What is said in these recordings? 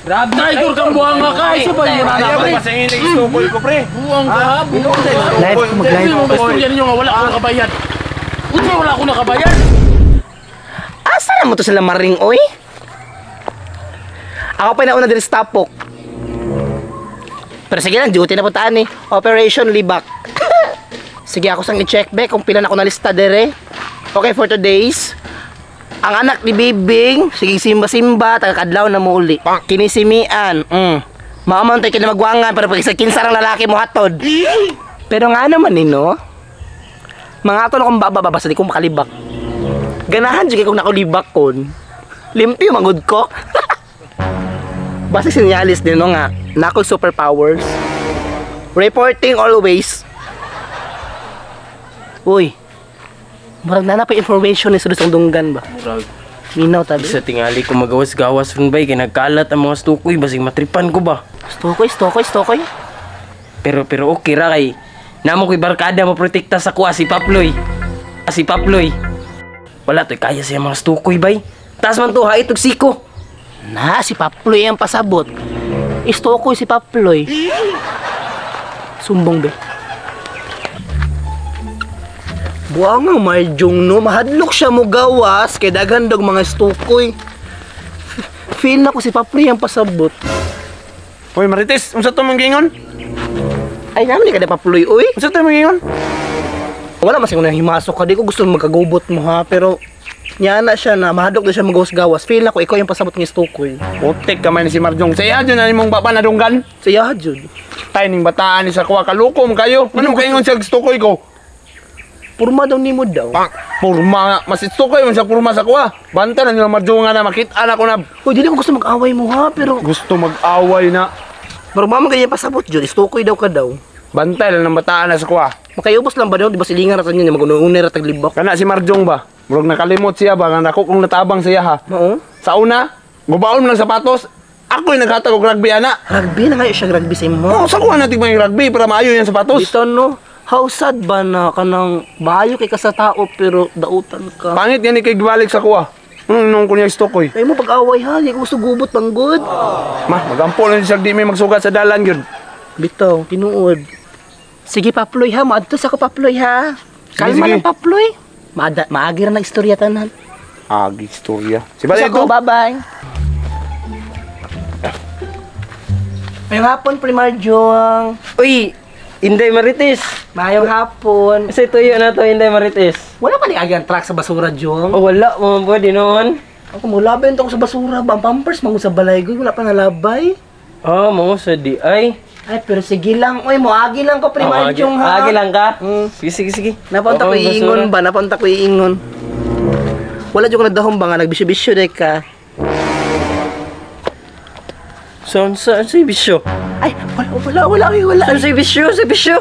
Grabe, traitor kang buwang nga ka. Isa ba yung nana, pre? Masingin na istukoy ko, pre. Buwang ka, buwang ka. Live, mag-live. Yung basturya ninyo nga, wala akong nakabayad. Unsa wala akong nakabayad? Asa na mo to sila maring, oy? Ako pa nauna din sa tapok. Pero sige lang, duty na puntaan eh. Operation Libak. Sige, ako sang i-check back kung pila na ako nalista dere. Okay, for today's. Ang anak ni Bibing, sige simba-simba, taga-kadlaw na muli. Kinisimian. Maamon tayo kinamagwangan, pero pag isa kinsarang lalaki mo hatod. Pero nga naman no? Mga ato na kong bababa, di ko makalibak. Ganahan dyan kung nakulibak kon. Limpyo magod ko. Basta sinyalis din no nga, nakol superpowers. Reporting always. Uy, marag na pa information ni Sulusang Dunggan ba? Murag. Minaw tabi. Sa tingali ko magawas-gawas ron bay, kay nagkalat ang mga stukoy, basig matripan ko ba? Stokoy. Pero okay ra kay namo ko'y barkada maprotekta sa kuha si Paploy. Wala to'y kaya siya mga stukoy bay. Taas man to ha itog siko. Na, si Paploy ang pasabot. Stokoy si Paploy. Sumbong be. Buang nga Marjong no, mahadlok siya mo gawas kay daghan dog mga stokoy. Feel na ko si Paploy ang pasabot. Hoy Marites, unsa to manggingon? Ay naman ni kada Paploy uy. Unsa to manggingon? Wala man siguro nang himasok ka, di ko gusto magkagubot mo ha, pero niya na siya na mahadlok na siya magawas-gawas. Feel na ko ikaw yung pasabot ng stokoy. Putik kamay ni si Marjong. Saya dyan na imong baba na dunggan. Siya jud. Tay ning bataan ni sa kuha kalukom kayo. Anong kaingon siya gustukoy ko? Purma daw nimo daw. Purma, mas istukoy man sa purma sa kuha. Banta na nila Marjong nga na makita na ko na. Uy, dili ko gusto mag-away mo ha, pero Gusto mag-away na. mama ganyan pasabot jud, stokoy daw ka daw. Bantay lang ng bataan na sa kuha. Makayubos lang ba daw, di ba silingan ra tanyo magununay ra taglibak. Kana si Marjong ba? Murag nakalimot siya ba nga nako kung natabang siya ha. Mao? Sa una, gubaon lang sapatos. Ako yung naghatag og rugby ana. Rugby na nga siya rugby sa imo. Oh, sa kuha natin mga rugby para maayo yung sapatos. Dito no, how sad ba na kanang bayo kay ka sa tao pero dautan ka. Pangit yan kay gibalik sa kuha. Nung kunya istokoy. Ay mo pag-away ha, di ko gusto gubot pang good. Ma, magampo lang siya di may magsugat sa dalan yun. Bitaw, tinuod. Sige Paploy ha, maadto sa ko Paploy ha. Kalma sige. lang Paploy. Maagi ra na istorya tanan. Agi istorya. Si Bye Balay ko. bye. Mayong hapon, Primarjong. Uy, Inday Marites. Mayong hapon. Kasi tuyo na to Inday Marites. Wala pa ni agang truck sa basura, Jong. Oh, wala mo pwede noon. Ako mulabay to ko sa basura, ba? Ang pampers mango sa balay ko, wala pa nalabay. Oh, mo sa di ay. Ay, pero sige lang. Oy, moagi lang ko, Primarjong ha. Agi lang ka. Sige. Napunta ko iingon ba? Napunta ko iingon. Wala jud ko nagdahom ba nga nagbisyo-bisyo dek ka. Saan sa bisyo? Ay, wala. Saan sa bisyo?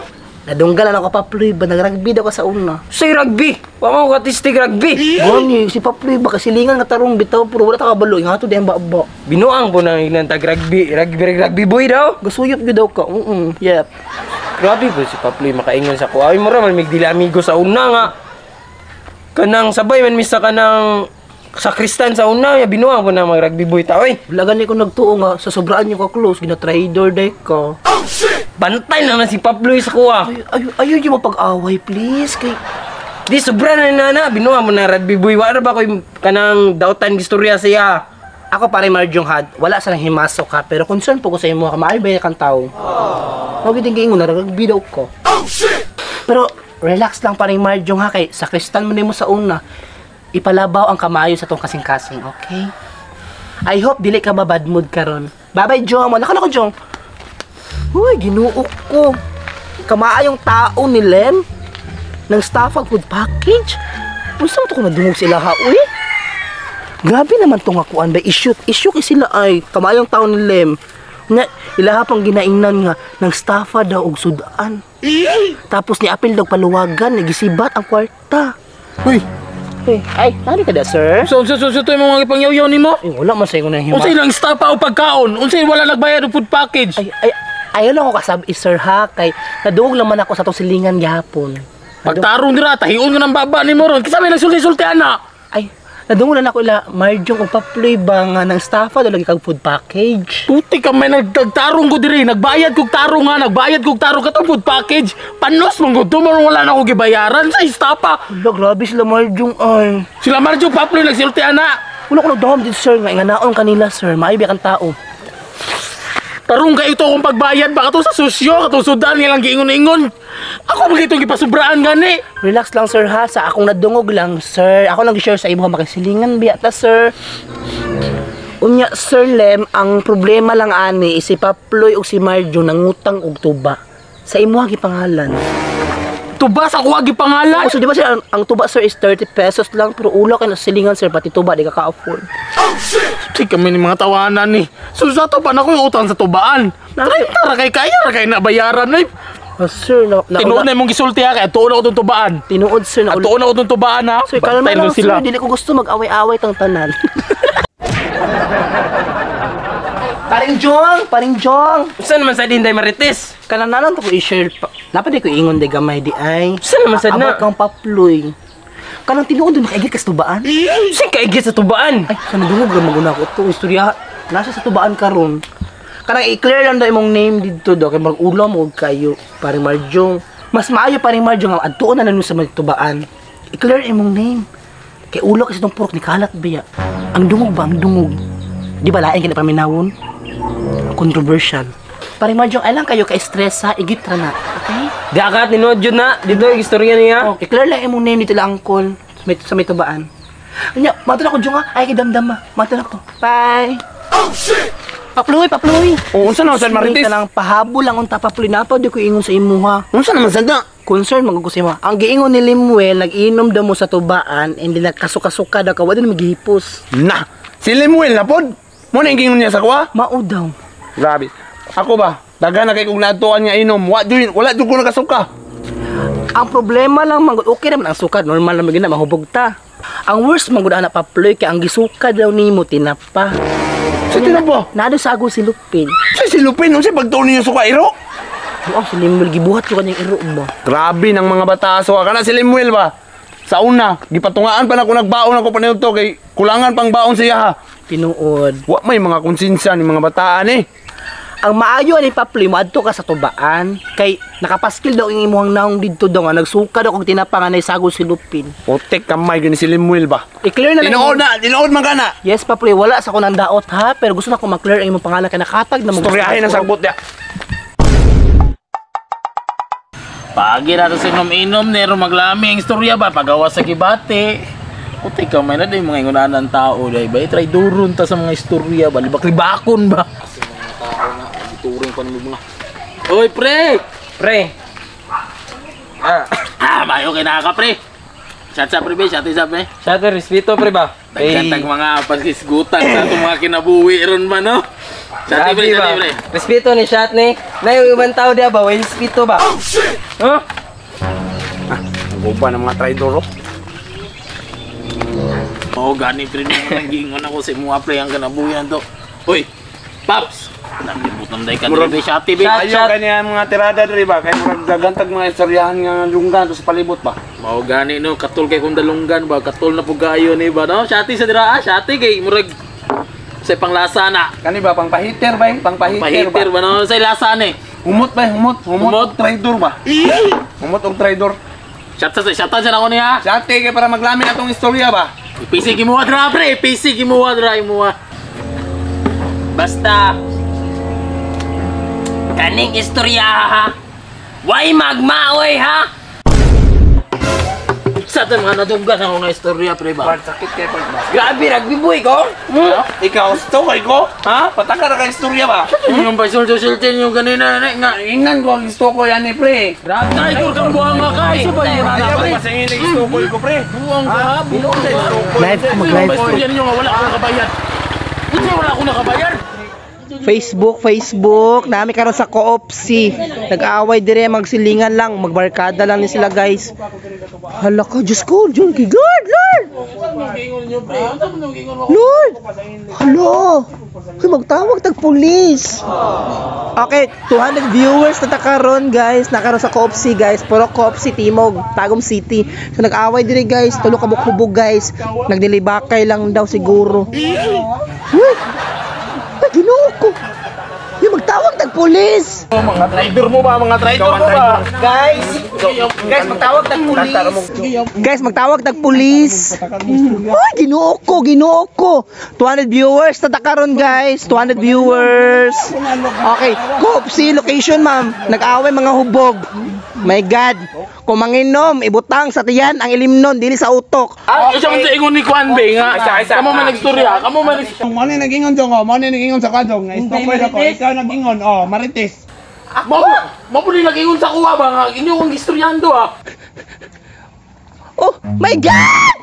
Nadunggalan ako Paploy ba nagrugby daw ka sa una. Say rugby. Wa mo katistig rugby. Gani si Paploy ba kasilingan nga tarong bitaw pero wala ta kabalo nga to di ang baba. Binuang po nang inantag rugby boy daw. Gasuyop gyud daw ka. Yep. Grabe po si Paploy makaingon sa kuha. Ay mo ra man migdili amigo sa una nga. Kanang sabay man misa kanang sa Kristan sa una, ya binuang po na mag rugby boy ta oy. Wala gani ko nagtuo nga sa sobraan niyo ka close gina-trader day ka. Bantay na si Paploy sa kuha. Ayaw yung mapag-away, please. Kay... Di sobra na binuang mo na rugby boy. Wa ra ba koy kanang dautan istorya siya. Ako pare Marjong had, wala sa nang himasok ka, pero concern po ko sa imo ka, maaari ba kang tao? Huwag iting kaingon na, rugby daw ko. Pero, relax lang pare Marjong ha, kay sakristan mo mo sa una. Ipalabaw ang kamayo sa tong kasing-kasing, okay? I hope dili ka ba bad mood karon. Bye-bye, Jong. Wala ka na ko, Jong. Uy, ginuok ko. Kamaayong tao ni Lem ng staff ang food package. Gusto mo ito kung nadungog sila ha, uy? Grabe naman itong akuan ba? Issue kay sila ay kamaayong tao ni Lem. Nga, ilaha pang ginainan nga ng staffa daw og sudan. Tapos ni apil daw paluwagan, nagisibat ang kwarta. Uy, Ay, nari ka da, sir? So ito yung mga ipangyaw-yaw ni mo? Ay, wala man sa'yo na hima. Unsay lang staff pa o pagkaon? Unsay wala nagbayad og food package? Ayaw lang ako kasabi, sir, ha? Kay, naduog naman ako sa itong silingan gihapon. Pagtarong dira, tahiyon ko ng baba ni mo ron. Kasi may nagsulti-sulti, ana. Ay, Nadungulan ako ila, Marjong o paploy ba nga ng staffa do lagi kag food package. Puti ka may nagtarong ko diri, nagbayad kog tarong katong food package. Panos mong gusto mo wala na ko gibayaran sa istapa. Wala, grabe sila Marjong ay. Sila Marjo Paploy nagsilti ana. Wala ko nagdahom din sir, nga inganaon kanila sir, maaybi kang tao. Tarong ka ito kung pagbayad ba kato sa susyo, katong sudan nilang giingon-ingon. Ako ba itong ipasubraan gani? Relax lang sir ha, sa akong nadungog lang sir. Ako lang share sa imo makasilingan biyata sir. Unya sir Lem, ang problema lang ani si Paploy o si Marjo nangutang og tuba. Sa imo gi pangalan. Tuba sa kuwagi pangalan. So di ba sir, ang tuba sir is 30 pesos lang pero ulo kay nasilingan sir pati tuba di ka ka-afford. Di kami ni mga tawanan ni. So sa to pa na ko yung utang sa tubaan. Tara kay kaya ra kay nabayaran ni. Sir, Tinuod na mong gisulti ha kay tuon ako tong tubaan. tinuod sir na Tuon ako tong tubaan ha. Sir, kalma Bantay lang sila. sir, dili ko gusto mag-away-away tang tanan. Paring Jong! Saan naman sa Dinday Marites? Kanananan to ko i-share pa. Dapat di ko ingon di gamay di ay. Saan naman sa na? Abot kang Paploy. Kanang tinuod doon makaigit kas tubaan. Saan kaigit sa tubaan? Ay, sana dungog ra maguna ko to istorya. Nasa sa tubaan karon. Kanang i-clear lang daw imong name dito do kay mag-ulam og kayo paring Marjong. Mas maayo paring Marjong nga adtuon na nun sa mga tubaan. I-clear imong name. Kay ulo kasi tong purok ni kalat biya. Ang dungog ba ang dungog? Di ba lain kini paminawon? Controversial. Paring Marjong, ay lang kayo ka-stress ha, igit ra na. Okay? Gakat ni Nodjud na. Dito yung istorya niya. Oh, i-clear lang imong name dito lang uncle sa may tubaan. Anya, matulak ko Jong ha. Ay kidamdam ma. Matulak to. Bye. Oh shit. Paploy. O, unsa naman sa Marites? Ka lang pahabol lang unta Paploy na pa di ko ingon sa imo ha. Unsa naman sa da? Concern magugusay mo. Ang giingon ni Limuel, nag-inom daw mo sa tubaan and then nagkasuka-suka daw ka wala na maghihipos. Na, si Lemuel na pod. Mo na ingingon niya sa kuha? Mao daw. Grabe. Ako ba? Daga na kay kung natuan nga inom. Wala jud ko nakasuka. Ang problema lang manggod okay naman ang suka, normal lang magina mahubog ta. Ang worst manggod ana Paploy kay ang gisuka daw nimo tinapa. Sa tinapa? Nado sa agong si Lupin. Sa silupin, unsa pagtuon niyo suka iro? Ang si Limuel gibuhat ko kanyang iro ba. Grabe ng mga bataso. Kana si Lemuel ba? Sa una, gipatungaan pa na ko nagbaon ako pa nito kay kulangan pang baon siya ha. Tinuod. Wa may mga konsensya ni mga bataan eh. Ang maayo ni Paploy moadto ka sa tubaan kay nakapaskil daw ang imong naong didto daw nga nagsuka daw kog tinapa nga naisagol si Lupin. Putek kamay gani si Lemuel ba? I-clear na lang. Tinuod man kana. Yes Paploy, wala sa ko nang daot ha, pero gusto na ko ma-clear ang imong pangalan kay nakatag na mo. Storyahin ang sagbot niya. Pagi na to sa inom-inom, nero maglami ang istorya ba, pagawa sa kibate. Puti ka, may na din mga ingunan ng tao, day ba? Try duron ta sa mga istorya ba, libak-libakon ba? Kasi mga tao na, ituring pa ng mga... Oy, pre! Pre. Mayo kay naka, pre! Shot sa pre, be, shot isa, pre. Shatter, respeto pre ba? Nagkantag mga pasisgutan sa itong mga kinabuhi ron ba, no? Shot pre, shot pre. Respeto ni shot ni. Na yung ibang tao diya ba? Wain respeto ba? Huh? Guba ng mga traidor. Oo, gani pre, nung nag-iingon ako sa mga pre ang kinabuhi to. Uy, Paps! Naglibutan dahi ka Murag- dito, shot be. Shot. Ayaw kanya mga tirada diri ba? Kaya murag gagantag mga istoryahan nga lunggan to sa palibot ba? Mao gani no, katul kay kung dalunggan ba, katul na pugayo ni ba no? Shati sa dira, shati kay murag sa panglasa na. Kani ba pangpahiter ba? Pangpahiter Pahiter ba? ba no sa lasa ni? Humot ba? Humot Humot? og traidor ba? Humot og traidor. Shatan sa ako niya. Sate kay para maglami atong istorya ba? PC gimuha dra pre, PC gimuha dra imuha. Basta kaning istorya ha. Way magmaoy ha. Sa ta mga nadunggan ako nga istorya pre ba. Sakit kay part ba? Grabe nagbiboy ko. Ikaw sto kay ko? Ha? Pataka ra ka istorya ba? Yung pa sultin yung ganina na nga. Ingnan ko ang gusto ko yan eh pre. Grabe kay kur kang buang nga kay sa ba yun Ayaw na pre. pre. Masingin ang gusto ko pre. Buang ka, buang ka. Live ko mag-live ko. Istorya ninyo nga wala akong nakabayad. Buti wala akong nakabayad. Facebook. Nami karon sa co-opsi. Nag-away dire magsilingan lang, magbarkada lang ni sila guys. Hala ka, Diyos ko, John kay God, Lord. Lord. Hello. Kay magtawag tag pulis. Okay, 200 viewers na karon guys. Nakaroon sa co-opsi guys. Puro co-opsi Timog, Tagum City. So nag-away dire guys, tulo ka bukubog guys. Nagdilibakay lang daw siguro. Uy! Ay, Ginoo ko! Yung magtawag ng pulis! Mga traitor mo ba? Mga traitor mo ba? Guys, magtawag ng pulis! Guys, magtawag ng pulis! Ay, Ginoo ko! 200 viewers, tatakaron guys! 200 viewers! Okay, Coopsi location ma'am. Nag-away mga hubog. My God! Kung manginom, ibutang sa tiyan ang ilimnon, dili sa utok. Isa man sa ingon ni Kwan Bay nga. Kamo man nagstorya. Mo ni nagingon dong, mo ni nagingon sa kadong, stopper ako. Ikaw nagingon, marites. Mapuli nag-ingon sa kuha ba nga. Inyo kong istoryando ha. Oh my God!